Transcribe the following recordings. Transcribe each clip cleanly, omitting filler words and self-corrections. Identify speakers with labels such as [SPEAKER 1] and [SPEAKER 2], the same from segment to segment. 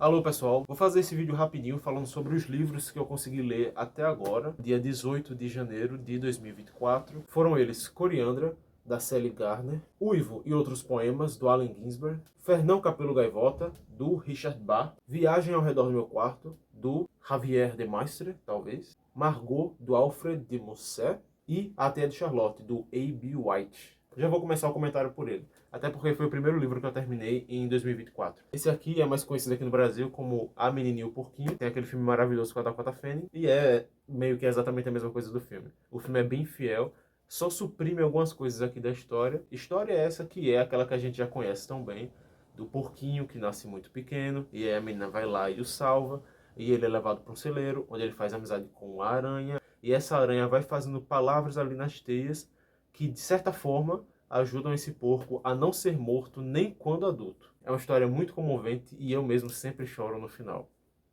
[SPEAKER 1] Alô pessoal, vou fazer esse vídeo rapidinho falando sobre os livros que eu consegui ler até agora, dia 18 de janeiro de 2024. Foram eles Coriandra, da Sally Gardner, Uivo e Outros Poemas, do Allen Ginsberg, Fernão Capelo Gaivota, do Richard Bach, Viagem ao Redor do Meu Quarto, do Javier de Maistre, talvez, Margot, do Alfred de Musset e A Teia de Charlotte, do A.B. White. Já vou começar o comentário por ele, até porque foi o primeiro livro que eu terminei em 2024. Esse aqui é mais conhecido aqui no Brasil como A Menininha e o Porquinho. Tem aquele filme maravilhoso com a Dakota Fanning, e é meio que exatamente a mesma coisa do filme. O filme é bem fiel, só suprime algumas coisas aqui da história. História é essa que é aquela que a gente já conhece tão bem, do porquinho que nasce muito pequeno, e aí a menina vai lá e o salva, e ele é levado para um celeiro, onde ele faz amizade com a aranha, e essa aranha vai fazendo palavras ali nas teias, que de certa forma ajudam esse porco a não ser morto nem quando adulto. É uma história muito comovente e eu mesmo sempre choro no final.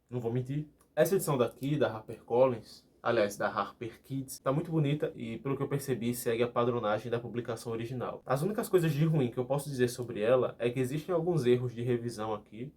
[SPEAKER 1] Não vou mentir. Essa edição daqui, da HarperCollins, aliás, da Harper Kids, tá muito bonita e, pelo que eu percebi, segue a padronagem da publicação original. As únicas coisas de ruim que eu posso dizer sobre ela é que existem alguns erros de revisão aqui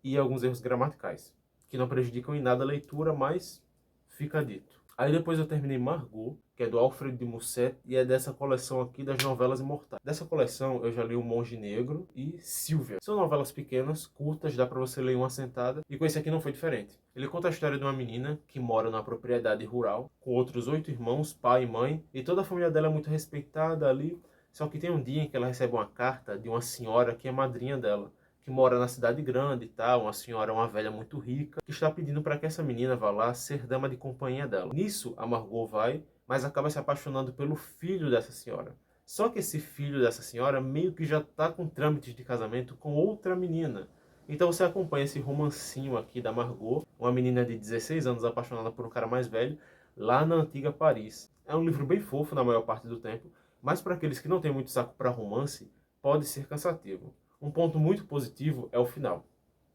[SPEAKER 1] e alguns erros gramaticais, que não prejudicam em nada a leitura, mas fica dito. Aí depois eu terminei Margot, que é do Alfred de Musset, e é dessa coleção aqui das novelas imortais. Dessa coleção eu já li O Monge Negro e Sylvia. São novelas pequenas, curtas, dá pra você ler em uma sentada, e com esse aqui não foi diferente. Ele conta a história de uma menina que mora numa propriedade rural, com outros 8 irmãos, pai e mãe, e toda a família dela é muito respeitada ali, só que tem um dia em que ela recebe uma carta de uma senhora que é madrinha dela, que mora na cidade grande e tal, uma senhora, uma velha muito rica, que está pedindo para que essa menina vá lá ser dama de companhia dela. Nisso, a Margot vai, mas acaba se apaixonando pelo filho dessa senhora. Só que esse filho dessa senhora meio que já está com trâmites de casamento com outra menina. Então você acompanha esse romancinho aqui da Margot, uma menina de 16 anos apaixonada por um cara mais velho, lá na antiga Paris. É um livro bem fofo na maior parte do tempo, mas para aqueles que não têm muito saco para romance, pode ser cansativo. Um ponto muito positivo é o final.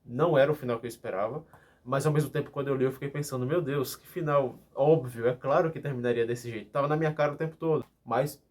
[SPEAKER 1] Não era o final que eu esperava, mas ao mesmo tempo, quando eu li, eu fiquei pensando, meu Deus, que final óbvio, é claro que terminaria desse jeito. Tava na minha cara o tempo todo, mas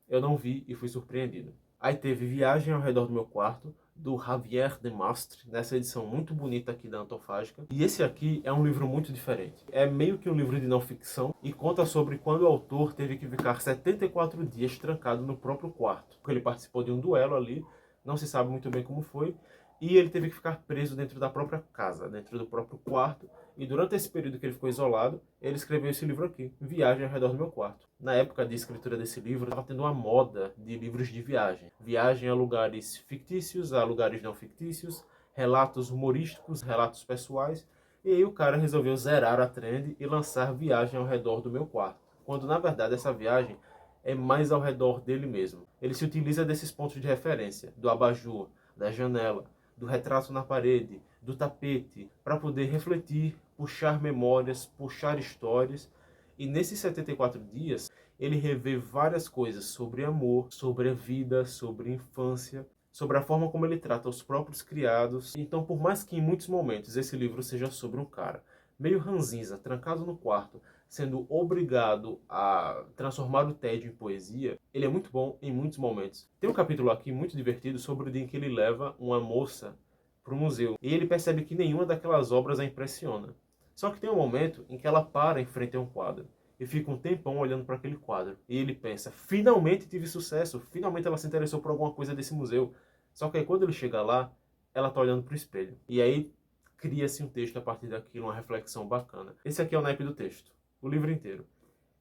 [SPEAKER 1] eu não vi e fui surpreendido. Aí teve Viagem ao Redor do Meu Quarto, do Javier de Maistre, nessa edição muito bonita aqui da Antofágica. E esse aqui é um livro muito diferente. É meio que um livro de não ficção e conta sobre quando o autor teve que ficar 74 dias trancado no próprio quarto. Porque ele participou de um duelo ali, não se sabe muito bem como foi, e ele teve que ficar preso dentro da própria casa, dentro do próprio quarto. E durante esse período que ele ficou isolado, ele escreveu esse livro aqui, Viagem ao Redor do Meu Quarto. Na época de escritura desse livro, estava tendo uma moda de livros de viagem. Viagem a lugares fictícios, a lugares não fictícios, relatos humorísticos, relatos pessoais. E aí o cara resolveu zerar a trend e lançar Viagem ao Redor do Meu Quarto. Quando na verdade essa viagem é mais ao redor dele mesmo. Ele se utiliza desses pontos de referência, do abajur, da janela, do retrato na parede, do tapete, para poder refletir, puxar memórias, puxar histórias. E nesses 74 dias, ele revê várias coisas sobre amor, sobre a vida, sobre a infância, sobre a forma como ele trata os próprios criados. Então, por mais que em muitos momentos esse livro seja sobre um cara meio ranzinza, trancado no quarto, sendo obrigado a transformar o tédio em poesia, ele é muito bom em muitos momentos. Tem um capítulo aqui muito divertido sobre o dia em que ele leva uma moça para o museu, e ele percebe que nenhuma daquelas obras a impressiona. Só que tem um momento em que ela para em frente a um quadro, e fica um tempão olhando para aquele quadro. E ele pensa, finalmente tive sucesso, finalmente ela se interessou por alguma coisa desse museu. Só que aí quando ele chega lá, ela está olhando para o espelho. E aí cria-se um texto a partir daquilo, uma reflexão bacana. Esse aqui é o naipe do texto, o livro inteiro.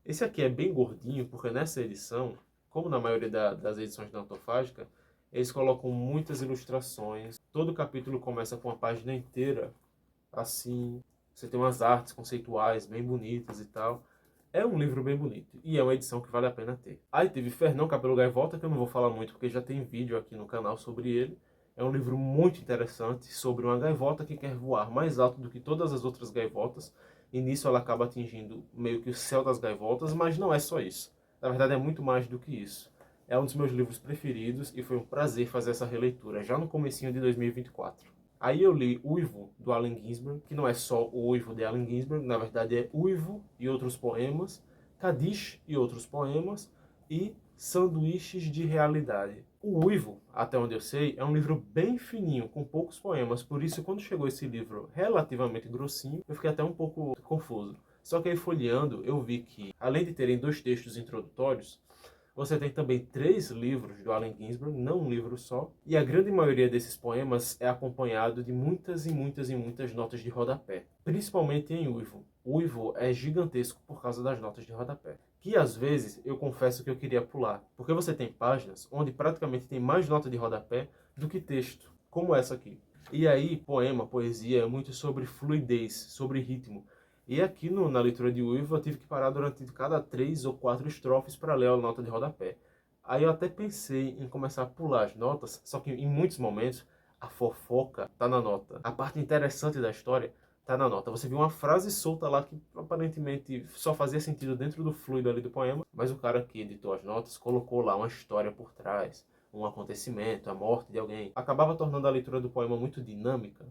[SPEAKER 1] Esse aqui é bem gordinho, porque nessa edição, como na maioria das edições da Antofágica, eles colocam muitas ilustrações. Todo capítulo começa com uma página inteira, assim. Você tem umas artes conceituais bem bonitas e tal. É um livro bem bonito e é uma edição que vale a pena ter. Aí teve Fernão Capelo Gaivota, que eu não vou falar muito porque já tem vídeo aqui no canal sobre ele. É um livro muito interessante sobre uma gaivota que quer voar mais alto do que todas as outras gaivotas. E nisso ela acaba atingindo meio que o céu das gaivotas, mas não é só isso. Na verdade é muito mais do que isso. É um dos meus livros preferidos e foi um prazer fazer essa releitura já no comecinho de 2024. Aí eu li Uivo, do Allen Ginsberg, que não é só o Uivo de Allen Ginsberg, na verdade é Uivo e Outros Poemas, Kadish e Outros Poemas e Sanduíches de Realidade. O Uivo, até onde eu sei, é um livro bem fininho, com poucos poemas, por isso quando chegou esse livro relativamente grossinho, eu fiquei até um pouco confuso. Só que aí folheando, eu vi que, além de terem 2 textos introdutórios, você tem também 3 livros do Allen Ginsberg, não um livro só, e a grande maioria desses poemas é acompanhado de muitas e muitas e muitas notas de rodapé, principalmente em Uivo. Uivo é gigantesco por causa das notas de rodapé, que às vezes eu confesso que eu queria pular, porque você tem páginas onde praticamente tem mais nota de rodapé do que texto, como essa aqui. E aí, poema, poesia é muito sobre fluidez, sobre ritmo. E aqui na leitura de Uivo eu tive que parar durante cada 3 ou 4 estrofes para ler a nota de rodapé. Aí eu até pensei em começar a pular as notas, só que em muitos momentos a fofoca tá na nota. A parte interessante da história tá na nota. Você viu uma frase solta lá que aparentemente só fazia sentido dentro do fluido ali do poema, mas o cara que editou as notas colocou lá uma história por trás, um acontecimento, a morte de alguém. Acabava tornando a leitura do poema muito dinâmica.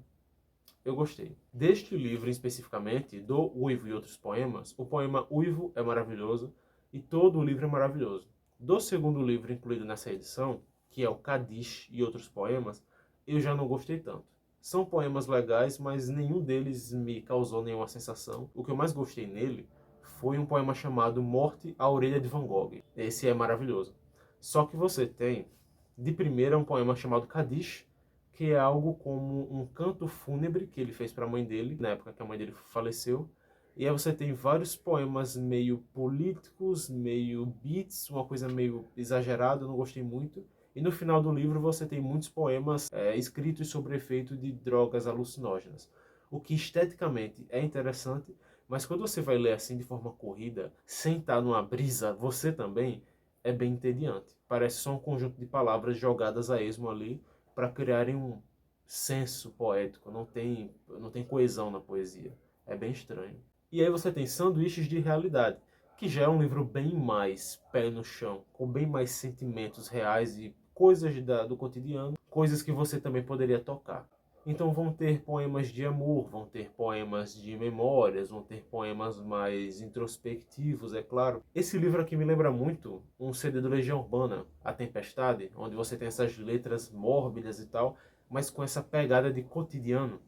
[SPEAKER 1] Eu gostei. Deste livro especificamente, do Uivo e Outros Poemas, o poema Uivo é maravilhoso e todo o livro é maravilhoso. Do segundo livro incluído nessa edição, que é o Kadish e Outros Poemas, eu já não gostei tanto. São poemas legais, mas nenhum deles me causou nenhuma sensação. O que eu mais gostei nele foi um poema chamado Morte à Orelha de Van Gogh. Esse é maravilhoso. Só que você tem, de primeira, um poema chamado Kadish, que é algo como um canto fúnebre que ele fez para a mãe dele, na época que a mãe dele faleceu. E aí você tem vários poemas meio políticos, meio beats, uma coisa meio exagerada, eu não gostei muito. E no final do livro você tem muitos poemas escritos sobre o efeito de drogas alucinógenas. O que esteticamente é interessante, mas quando você vai ler assim de forma corrida, sem estar numa brisa, você também, é bem entediante. Parece só um conjunto de palavras jogadas a esmo ali, para criarem um senso poético, não tem coesão na poesia. É bem estranho. E aí você tem Sanduíches de Realidade, que já é um livro bem mais pé no chão, com bem mais sentimentos reais e coisas do cotidiano, coisas que você também poderia tocar. Então vão ter poemas de amor, vão ter poemas de memórias, vão ter poemas mais introspectivos, é claro. Esse livro aqui me lembra muito um CD do Legião Urbana, A Tempestade, onde você tem essas letras mórbidas e tal, mas com essa pegada de cotidiano,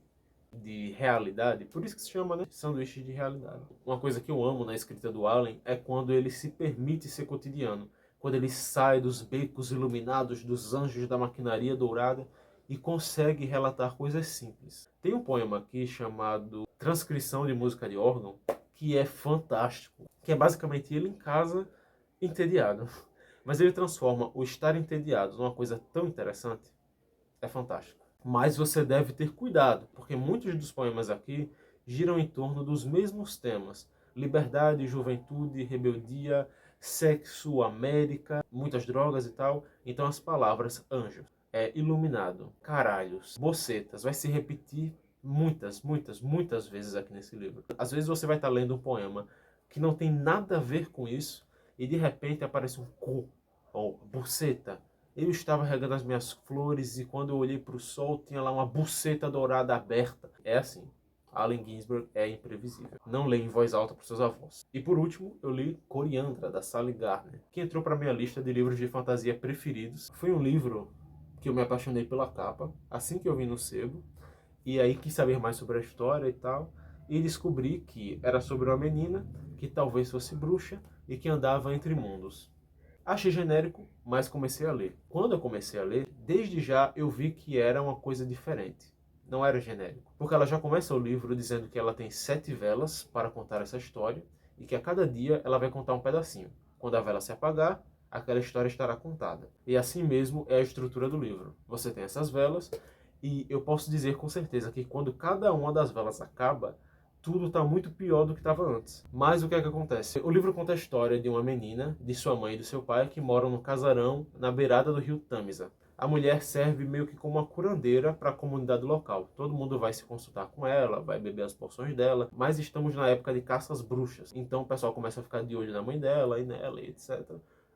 [SPEAKER 1] de realidade. Por isso que se chama, né, Sanduíche de Realidade. Uma coisa que eu amo na escrita do Allen é quando ele se permite ser cotidiano, quando ele sai dos becos iluminados dos anjos da maquinaria dourada e consegue relatar coisas simples. Tem um poema aqui chamado Transcrição de Música de Órgão, que é fantástico, que é basicamente ele em casa, entediado. Mas ele transforma o estar entediado numa coisa tão interessante. É fantástico. Mas você deve ter cuidado, porque muitos dos poemas aqui giram em torno dos mesmos temas: liberdade, juventude, rebeldia, sexo, América, muitas drogas e tal. Então as palavras anjo, iluminado, caralhos, bocetas, vai se repetir muitas, muitas, muitas vezes aqui nesse livro. Às vezes você vai estar lendo um poema que não tem nada a ver com isso e de repente aparece um cu ou buceta. Eu estava regando as minhas flores e quando eu olhei para o sol tinha lá uma buceta dourada aberta. É assim. Allen Ginsberg é imprevisível. Não leia em voz alta para seus avós. E por último, eu li Coriandra, da Sally Gardner, que entrou para minha lista de livros de fantasia preferidos. Foi um livro que eu me apaixonei pela capa, assim que eu vi no sebo, e aí quis saber mais sobre a história e tal, e descobri que era sobre uma menina que talvez fosse bruxa e que andava entre mundos. Achei genérico, mas comecei a ler. Quando eu comecei a ler, desde já eu vi que era uma coisa diferente. Não era genérico. Porque ela já começa o livro dizendo que ela tem 7 velas para contar essa história e que a cada dia ela vai contar um pedacinho. Quando a vela se apagar, aquela história estará contada. E assim mesmo é a estrutura do livro. Você tem essas velas e eu posso dizer com certeza que quando cada uma das velas acaba, tudo está muito pior do que estava antes. Mas o que é que acontece? O livro conta a história de uma menina, de sua mãe e do seu pai, que moram no casarão na beirada do rio Tamisa. A mulher serve meio que como uma curandeira para a comunidade local. Todo mundo vai se consultar com ela, vai beber as porções dela, mas estamos na época de caça às bruxas. Então o pessoal começa a ficar de olho na mãe dela e nela, etc.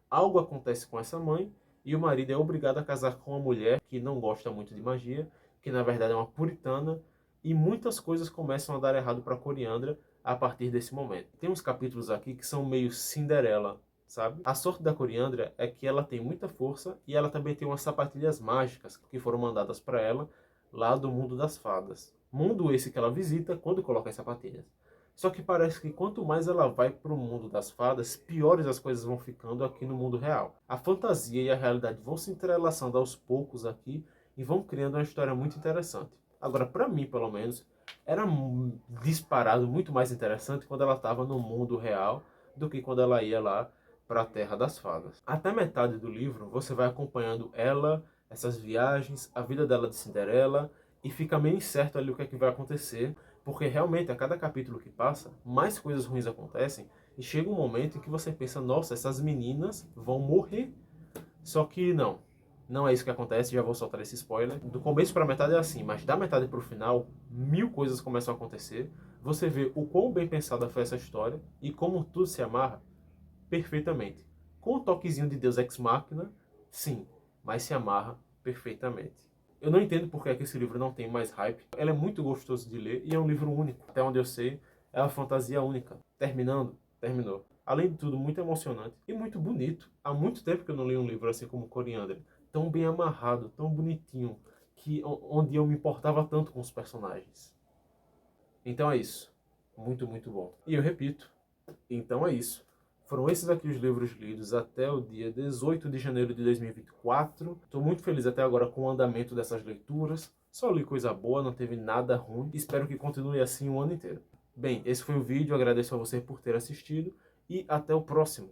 [SPEAKER 1] Algo acontece com essa mãe e o marido é obrigado a casar com uma mulher que não gosta muito de magia, que na verdade é uma puritana, e muitas coisas começam a dar errado para Coriandra a partir desse momento. Tem uns capítulos aqui que são meio Cinderela, sabe? A sorte da Coriandra é que ela tem muita força e ela também tem umas sapatilhas mágicas que foram mandadas para ela lá do mundo das fadas. Mundo esse que ela visita quando coloca as sapatilhas. Só que parece que quanto mais ela vai para o mundo das fadas, piores as coisas vão ficando aqui no mundo real. A fantasia e a realidade vão se entrelaçando aos poucos aqui e vão criando uma história muito interessante. Agora, para mim, pelo menos, era disparado muito mais interessante quando ela estava no mundo real do que quando ela ia lá para a Terra das Fadas. Até metade do livro, você vai acompanhando ela, essas viagens, a vida dela de Cinderela, e fica meio incerto ali o que é que vai acontecer, porque realmente a cada capítulo que passa, mais coisas ruins acontecem, e chega um momento em que você pensa, nossa, essas meninas vão morrer. Só que não é isso que acontece, já vou soltar esse spoiler. Do começo para metade é assim, mas da metade para o final, 1000 coisas começam a acontecer. Você vê o quão bem pensada foi essa história e como tudo se amarra perfeitamente. Com um toquezinho de Deus Ex Machina, sim, mas se amarra perfeitamente. Eu não entendo porque é que esse livro não tem mais hype. Ele é muito gostoso de ler e é um livro único. Até onde eu sei, é uma fantasia única. Terminando, terminou. Além de tudo, muito emocionante e muito bonito. Há muito tempo que eu não li um livro assim como Coriandra. Tão bem amarrado, tão bonitinho, que onde eu me importava tanto com os personagens. Então é isso. Muito, muito bom. E eu repito, então é isso. Foram esses aqui os livros lidos até o dia 18 de janeiro de 2024. Estou muito feliz até agora com o andamento dessas leituras. Só li coisa boa, não teve nada ruim. Espero que continue assim o ano inteiro. Bem, esse foi o vídeo. Agradeço a você por ter assistido e até o próximo.